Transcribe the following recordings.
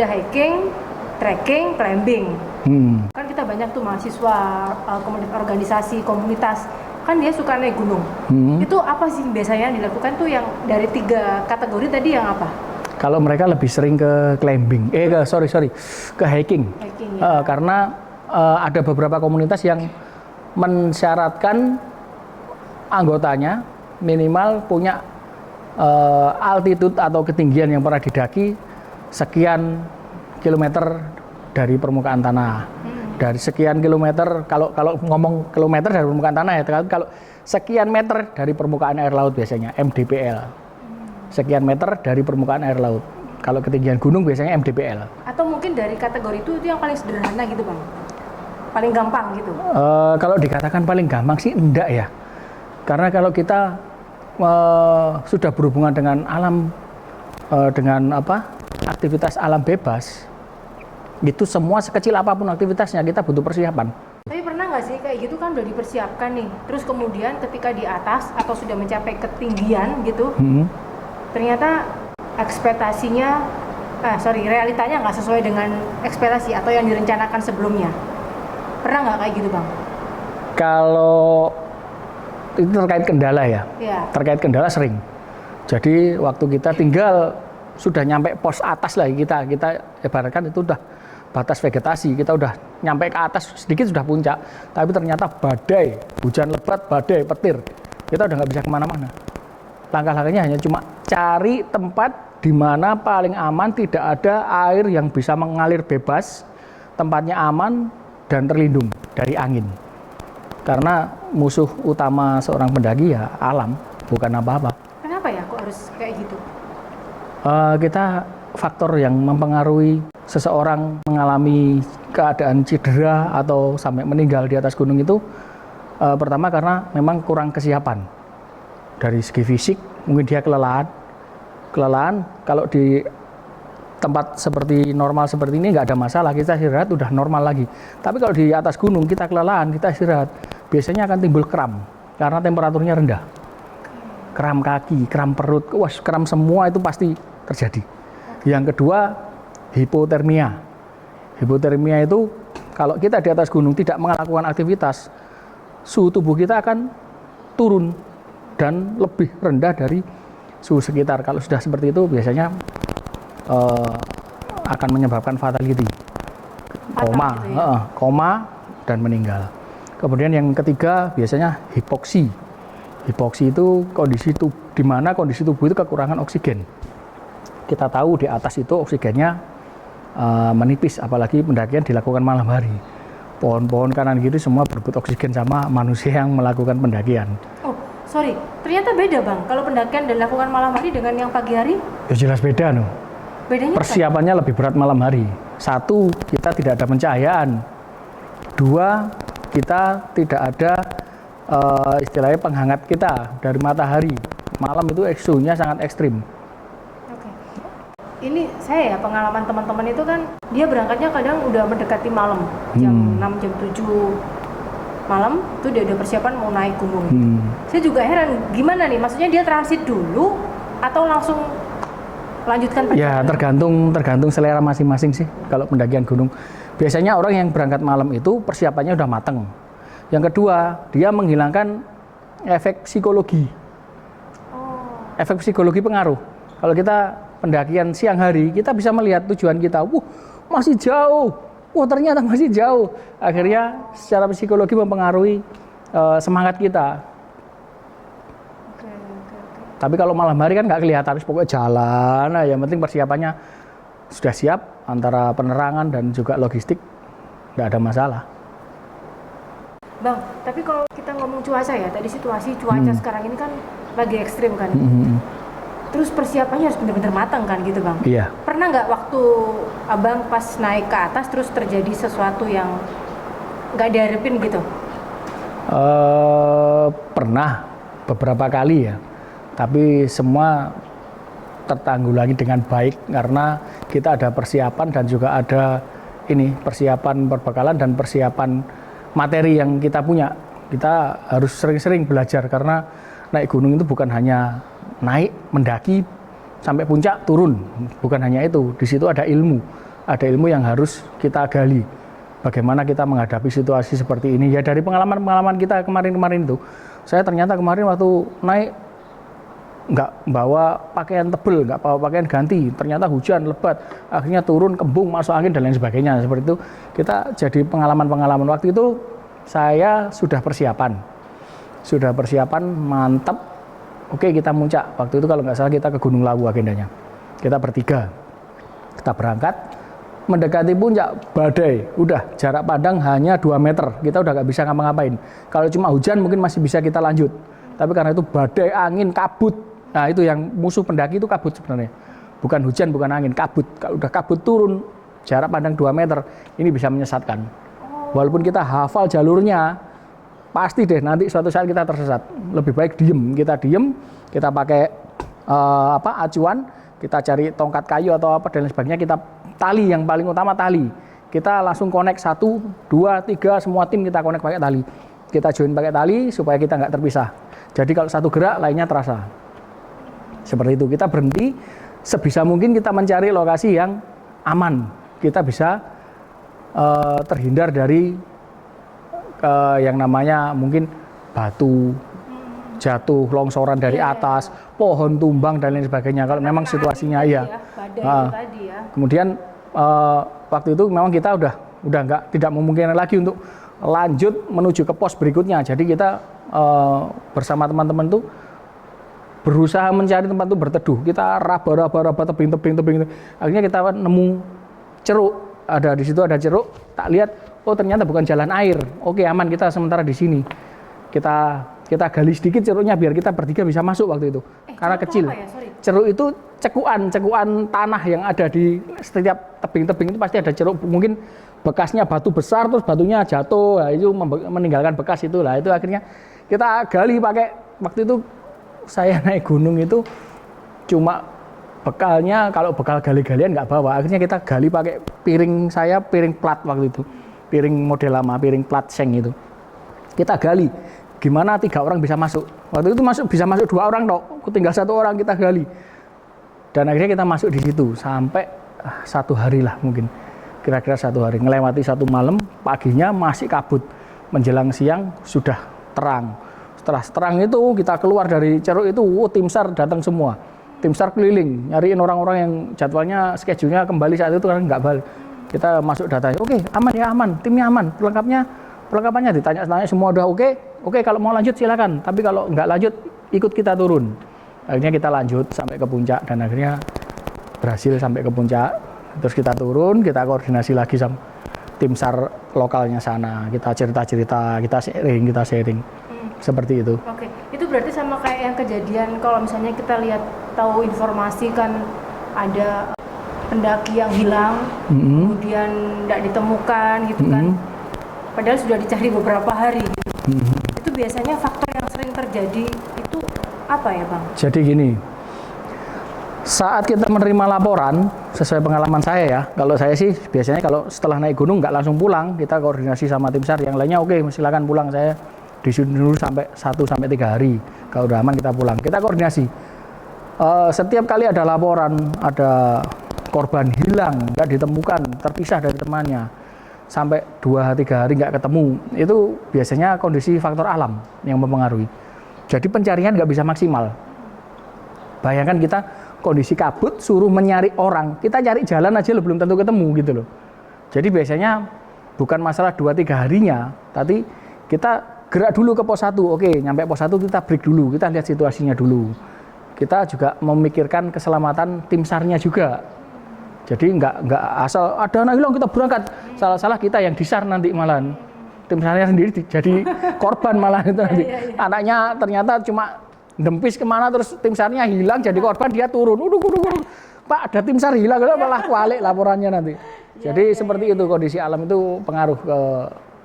ada hiking, trekking, climbing. Kan kita banyak tuh mahasiswa, organisasi, komunitas, kan dia suka naik gunung. Itu apa sih biasanya yang dilakukan tuh yang dari 3 kategori tadi yang apa? Kalau mereka lebih sering ke climbing, ke hiking. Ya. Karena ada beberapa komunitas yang mensyaratkan anggotanya minimal punya altitude atau ketinggian yang pernah didaki sekian kilometer dari permukaan tanah. Dari sekian kilometer, kalau ngomong kilometer dari permukaan tanah ya, kalau sekian meter dari permukaan air laut biasanya MDPL. Sekian meter dari permukaan air laut. Kalau ketinggian gunung biasanya MDPL. Atau mungkin dari kategori itu yang paling sederhana gitu Bang? Paling gampang gitu? Kalau dikatakan paling gampang sih enggak ya. Karena kalau kita sudah berhubungan dengan alam, dengan aktivitas alam bebas, itu semua sekecil apapun aktivitasnya kita butuh persiapan. Tapi pernah nggak sih kayak gitu kan udah dipersiapkan nih, terus kemudian ketika di atas atau sudah mencapai ketinggian gitu, ternyata realitanya nggak sesuai dengan ekspektasi atau yang direncanakan sebelumnya. Pernah nggak kayak gitu Bang? Kalau itu terkait kendala ya? Terkait kendala sering. Jadi waktu kita tinggal sudah nyampe pos atas lagi, kita ibaratkan itu udah batas vegetasi, kita udah nyampe ke atas sedikit sudah puncak, tapi ternyata badai, hujan lebat, badai, petir, kita udah nggak bisa kemana-mana. Langkah-langkahnya hanya cuma cari tempat di mana paling aman, tidak ada air yang bisa mengalir bebas, tempatnya aman dan terlindung dari angin. Karena musuh utama seorang pendaki ya alam, bukan apa-apa. Kenapa ya kok harus kayak gitu? Kita faktor yang mempengaruhi seseorang mengalami keadaan cedera atau sampai meninggal di atas gunung itu pertama karena memang kurang kesiapan dari segi fisik, mungkin dia kelelahan. Kalau di tempat seperti normal seperti ini nggak ada masalah, kita istirahat udah normal lagi. Tapi kalau di atas gunung kita kelelahan, kita istirahat, biasanya akan timbul kram karena temperaturnya rendah. Kram kaki, kram perut, kram semua itu pasti terjadi. Yang kedua, hipotermia. Hipotermia itu kalau kita di atas gunung tidak melakukan aktivitas, suhu tubuh kita akan turun dan lebih rendah dari suhu sekitar. Kalau sudah seperti itu biasanya akan menyebabkan fatality, koma dan meninggal. Kemudian yang ketiga biasanya hipoksi. Hipoksi itu kondisi di mana kondisi tubuh itu kekurangan oksigen. Kita tahu di atas itu oksigennya menipis, apalagi pendakian dilakukan malam hari. Pohon-pohon kanan kiri semua berebut oksigen sama manusia yang melakukan pendakian. Oh, sorry, ternyata beda Bang. Kalau pendakian dilakukan malam hari dengan yang pagi hari? Ya jelas beda no. Bedanya persiapannya apa? Lebih berat malam hari. 1, kita tidak ada pencahayaan. 2, kita tidak ada istilahnya penghangat kita dari matahari. Malam itu suhunya sangat ekstrim. Oke. Ini saya ya pengalaman teman-teman itu kan dia berangkatnya kadang udah mendekati malam, jam 6, jam 7 malam itu dia udah persiapan mau naik gunung. Saya juga heran gimana nih, maksudnya dia transit dulu atau langsung lanjutkan perjalanan? Ya tergantung selera masing-masing sih kalau pendakian gunung. Biasanya orang yang berangkat malam itu persiapannya udah mateng. Yang kedua, dia menghilangkan efek psikologi. Efek psikologi pengaruh. Kalau kita pendakian siang hari, kita bisa melihat tujuan kita. Masih jauh. Ternyata masih jauh. Akhirnya secara psikologi mempengaruhi semangat kita. Tapi kalau malam hari kan nggak kelihatan, pokoknya jalan. Yang penting persiapannya sudah siap, antara penerangan dan juga logistik, nggak ada masalah. Bang, tapi kalau kita ngomong cuaca ya, tadi situasi cuaca sekarang ini kan lagi ekstrim kan. Terus persiapannya harus benar-benar matang kan gitu Bang. Iya. Pernah nggak waktu Abang pas naik ke atas terus terjadi sesuatu yang nggak diharapin gitu? Pernah beberapa kali ya. Tapi semua tertanggulangi dengan baik karena kita ada persiapan dan juga ada persiapan perbekalan dan persiapan materi yang kita punya. Kita harus sering-sering belajar karena naik gunung itu bukan hanya naik, mendaki sampai puncak turun, bukan hanya itu. Di situ ada ilmu, ada ilmu yang harus kita gali. Bagaimana kita menghadapi situasi seperti ini? Ya dari pengalaman-pengalaman kita kemarin-kemarin itu, saya ternyata kemarin waktu naik nggak bawa pakaian tebel, nggak bawa pakaian ganti, ternyata hujan lebat, akhirnya turun kembung, masuk angin dan lain sebagainya. Seperti itu kita jadi pengalaman-pengalaman. Waktu itu saya sudah persiapan mantap. Oke, kita muncak. Waktu itu kalau nggak salah kita ke Gunung Lawu agendanya. Kita bertiga, kita berangkat. Mendekati puncak, badai, udah jarak pandang hanya 2 meter, kita udah nggak bisa ngapa-ngapain. Kalau cuma hujan mungkin masih bisa kita lanjut, tapi karena itu badai, angin, kabut, nah itu yang musuh pendaki itu kabut sebenarnya, bukan hujan, bukan angin, kabut. Kalau udah kabut turun, jarak pandang 2 meter, ini bisa menyesatkan. Walaupun kita hafal jalurnya, pasti deh nanti suatu saat kita tersesat. Lebih baik diem, kita pakai acuan, kita cari tongkat kayu atau apa dan lain sebagainya, kita tali, yang paling utama tali. Kita langsung connect 1, 2, 3, semua tim kita connect pakai tali. Kita join pakai tali supaya kita nggak terpisah. Jadi kalau satu gerak lainnya terasa. Seperti itu, kita berhenti sebisa mungkin kita mencari lokasi yang aman. Kita bisa terhindar dari yang namanya mungkin batu jatuh, longsoran dari atas, pohon tumbang dan lain sebagainya. Kalau memang situasinya kemudian waktu itu memang kita udah tidak memungkinkan lagi untuk lanjut menuju ke pos berikutnya. Jadi kita bersama teman-teman tuh berusaha mencari tempat itu berteduh. Kita raba tebing. Akhirnya kita nemu ceruk. Ada di situ ada ceruk. Tak lihat, oh ternyata bukan jalan air. Oke, aman, kita sementara di sini. Kita gali sedikit ceruknya biar kita bertiga bisa masuk waktu itu. Karena kecil. Ceruk itu cekuan tanah yang ada di setiap tebing-tebing itu pasti ada ceruk. Mungkin bekasnya batu besar terus batunya jatuh, itu meninggalkan bekas itu lah. Itu akhirnya kita gali pakai, waktu itu saya naik gunung itu cuma bekalnya, kalau bekal gali-galian nggak bawa. Akhirnya kita gali pakai piring plat waktu itu. Piring model lama, piring plat seng itu. Kita gali. Gimana 3 orang bisa masuk? Waktu itu bisa masuk 2 orang tok, tinggal 1 orang kita gali. Dan akhirnya kita masuk di situ sampai 1 hari lah mungkin, kira-kira 1 hari. Ngelewati 1 malam, paginya masih kabut, menjelang siang sudah terang. Setelah terang itu kita keluar dari ceruk itu, tim SAR datang semua, tim SAR keliling nyariin orang-orang yang jadwalnya, schedule-nya kembali saat itu kan nggak balik. Kita masuk datanya, oke, aman ya, aman, timnya aman, perlengkapannya ditanya semua udah oke, kalau mau lanjut silakan, tapi kalau nggak lanjut ikut kita turun. Akhirnya kita lanjut sampai ke puncak dan akhirnya berhasil sampai ke puncak. Terus kita turun, kita koordinasi lagi sama tim SAR lokalnya sana, kita cerita-cerita, kita sharing seperti itu. Oke, itu berarti sama kayak yang kejadian kalau misalnya kita lihat, tahu informasi kan ada pendaki yang hilang, kemudian tidak ditemukan gitu kan. Padahal sudah dicari beberapa hari gitu. Itu biasanya faktor yang sering terjadi itu apa ya Bang? Jadi gini, saat kita menerima laporan, sesuai pengalaman saya ya, kalau saya sih biasanya kalau setelah naik gunung nggak langsung pulang, kita koordinasi sama tim SAR, yang lainnya oke, silakan pulang, saya disuruh dulu sampai 1-3 hari, kalau udah aman kita pulang. Kita koordinasi, setiap kali ada laporan, ada korban hilang, nggak ditemukan, terpisah dari temannya, sampai 2-3 hari nggak ketemu, itu biasanya kondisi faktor alam yang mempengaruhi. Jadi pencarian nggak bisa maksimal. Bayangkan kita kondisi kabut, suruh mencari orang, kita cari jalan aja belum tentu ketemu gitu loh. Jadi biasanya bukan masalah 2-3 harinya, tapi kita gerak dulu ke pos 1, oke, nyampe pos 1 kita break dulu, kita lihat situasinya dulu. Kita juga memikirkan keselamatan tim SAR-nya juga. Jadi nggak asal ada anak hilang kita berangkat, salah kita yang di SAR nanti malahan. Tim SAR-nya sendiri jadi korban malah itu nanti. Anaknya ternyata cuma dempis kemana terus tim SAR-nya hilang jadi korban, dia turun. Pak, ada tim SAR hilang, malah balik laporannya nanti. Jadi seperti itu, kondisi alam itu pengaruh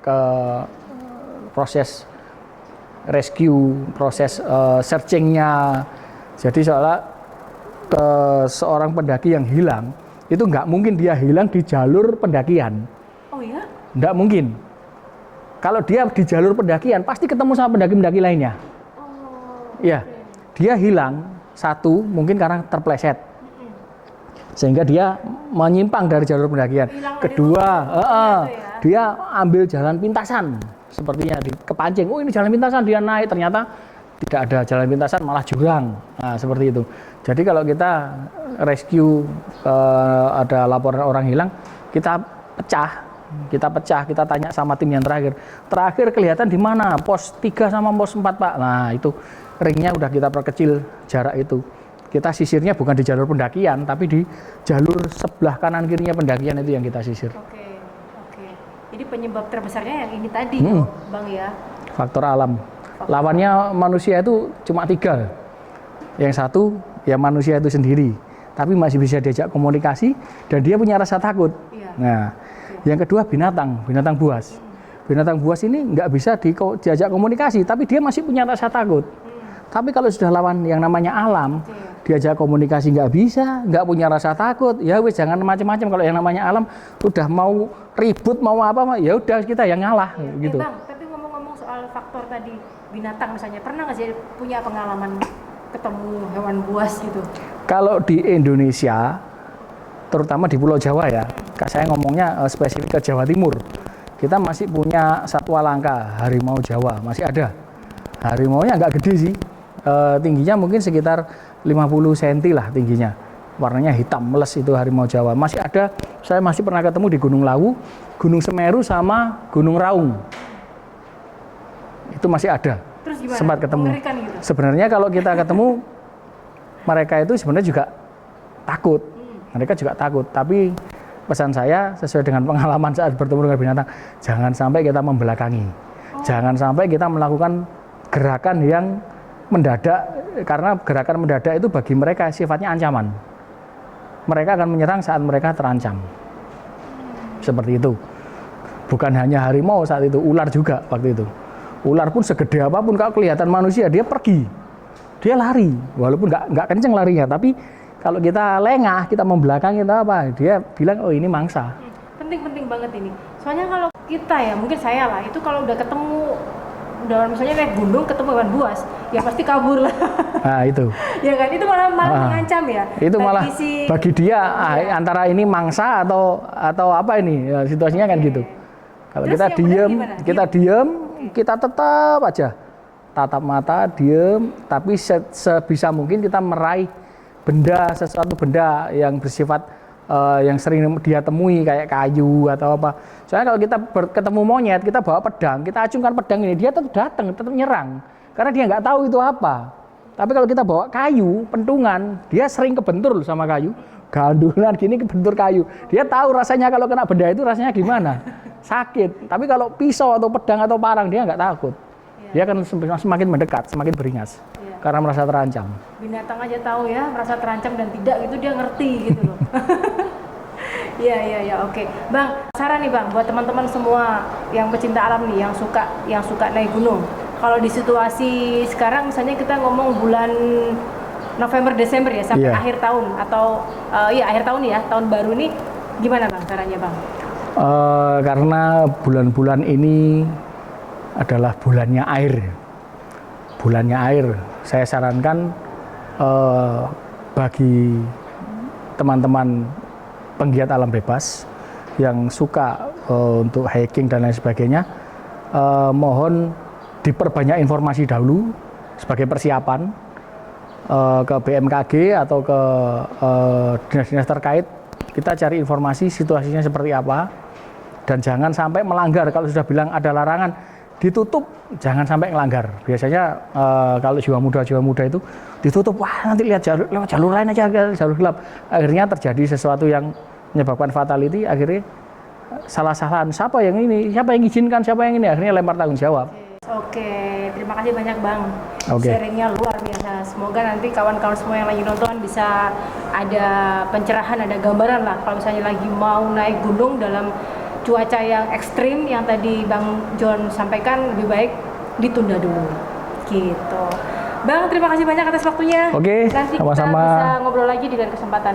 ke proses rescue, proses searching-nya. Jadi soalnya seorang pendaki yang hilang itu nggak mungkin dia hilang di jalur pendakian. Oh ya? Nggak mungkin. Kalau dia di jalur pendakian pasti ketemu sama pendaki-pendaki lainnya. Iya, dia hilang satu mungkin karena terpleset. sehingga dia menyimpang dari jalur pendakian. Kedua, dia ambil jalan pintasan, sepertinya kepancing. Oh ini jalan pintasan, dia naik, ternyata tidak ada jalan pintasan, malah jurang. Nah, seperti itu. Jadi kalau kita rescue ada laporan orang hilang, kita pecah, kita tanya sama tim yang terakhir kelihatan di mana, pos 3 sama pos 4 Pak. Nah itu ringnya udah kita perkecil jarak itu. Kita sisirnya bukan di jalur pendakian, tapi di jalur sebelah kanan kirinya pendakian itu yang kita sisir. Oke. Jadi penyebab terbesarnya yang ini tadi, Bang ya. Faktor alam. Lawannya manusia itu cuma 3. Yang satu ya manusia itu sendiri, tapi masih bisa diajak komunikasi dan dia punya rasa takut. Iya. Nah, yang kedua binatang buas. Binatang buas ini nggak bisa diajak komunikasi, tapi dia masih punya rasa takut. Tapi kalau sudah lawan yang namanya alam, diajak komunikasi nggak bisa, nggak punya rasa takut, ya wes jangan macam-macam. Kalau yang namanya alam udah mau ribut mau apa, ya udah kita yang ngalah gitu. Bang, tapi ngomong-ngomong soal faktor tadi binatang misalnya, pernah nggak sih punya pengalaman ketemu hewan buas gitu? Kalau di Indonesia, terutama di Pulau Jawa ya, saya ngomongnya spesifik ke Jawa Timur, kita masih punya satwa langka, harimau Jawa, masih ada. Harimaunya nggak gede sih, tingginya mungkin sekitar 50 cm lah tingginya, warnanya hitam meles itu harimau Jawa. Masih ada, saya masih pernah ketemu di Gunung Lawu, Gunung Semeru sama Gunung Raung. Itu masih ada. Terus gimana? Sempat ketemu. Gitu? Sebenarnya kalau kita ketemu, mereka itu sebenarnya juga takut. Mereka juga takut. Tapi pesan saya sesuai dengan pengalaman saat bertemu dengan binatang, jangan sampai kita membelakangi. Jangan sampai kita melakukan gerakan yang mendadak, karena gerakan mendadak itu bagi mereka sifatnya ancaman. Mereka akan menyerang saat mereka terancam. Seperti itu. Bukan hanya harimau saat itu, ular juga waktu itu. Ular pun segede apapun, kalau kelihatan manusia dia pergi, dia lari, walaupun nggak kenceng larinya, tapi kalau kita lengah, kita membelakangi kita apa, dia bilang oh ini mangsa. Penting banget ini. Soalnya kalau kita ya, mungkin saya lah, itu kalau udah ketemu, udah misalnya naik gunung ketemu hewan buas, ya pasti kabur lah. Nah itu. Ya kan, itu malah mengancam ya. Itu malah bagi dia antara ini mangsa atau apa ini, ya, situasinya kan gitu. Kalau kita diem, kita tetap aja tatap mata, diem, tapi sebisa mungkin kita meraih sesuatu benda yang bersifat yang sering dia temui kayak kayu atau apa. Soalnya kalau kita ketemu monyet, kita bawa pedang, kita acungkan pedang ini, dia tetap datang, tetap nyerang, karena dia nggak tahu itu apa. Tapi kalau kita bawa kayu, pentungan, dia sering kebentur sama kayu, gandulan gini kebentur kayu. Dia tahu rasanya kalau kena benda itu rasanya gimana. Sakit. Tapi kalau pisau atau pedang atau parang dia nggak takut. Dia akan semakin mendekat, semakin beringas karena merasa terancam. Binatang aja tahu ya, merasa terancam dan tidak itu dia ngerti gitu loh. Iya, oke. Bang, saran nih Bang buat teman-teman semua yang pecinta alam nih, yang suka naik gunung. Kalau di situasi sekarang misalnya kita ngomong bulan November Desember ya sampai akhir tahun atau akhir tahun ya, tahun baru nih, gimana Bang caranya Bang? Karena bulan-bulan ini adalah bulannya air, saya sarankan bagi teman-teman penggiat alam bebas yang suka untuk hiking dan lain sebagainya, mohon diperbanyak informasi dahulu sebagai persiapan ke BMKG atau ke dinas-dinas terkait. Kita cari informasi situasinya seperti apa, dan jangan sampai melanggar. Kalau sudah bilang ada larangan ditutup, jangan sampai melanggar. Biasanya kalau jiwa muda itu ditutup, wah nanti lihat lewat jalur lain aja, jalur gelap. Akhirnya terjadi sesuatu yang menyebabkan fatality. Akhirnya salah-salahan, siapa yang izinkan, siapa yang ini, akhirnya lempar tanggung jawab. Oke, terima kasih banyak Bang. Okay. Sharingnya luar biasa. Semoga nanti kawan-kawan semua yang lagi nonton bisa ada pencerahan, ada gambaran lah. Kalau misalnya lagi mau naik gunung dalam cuaca yang ekstrim yang tadi Bang John sampaikan, lebih baik ditunda dulu. Gitu. Bang, terima kasih banyak atas waktunya. Oke, nanti sama-sama. kita bisa ngobrol lagi di lain kesempatan.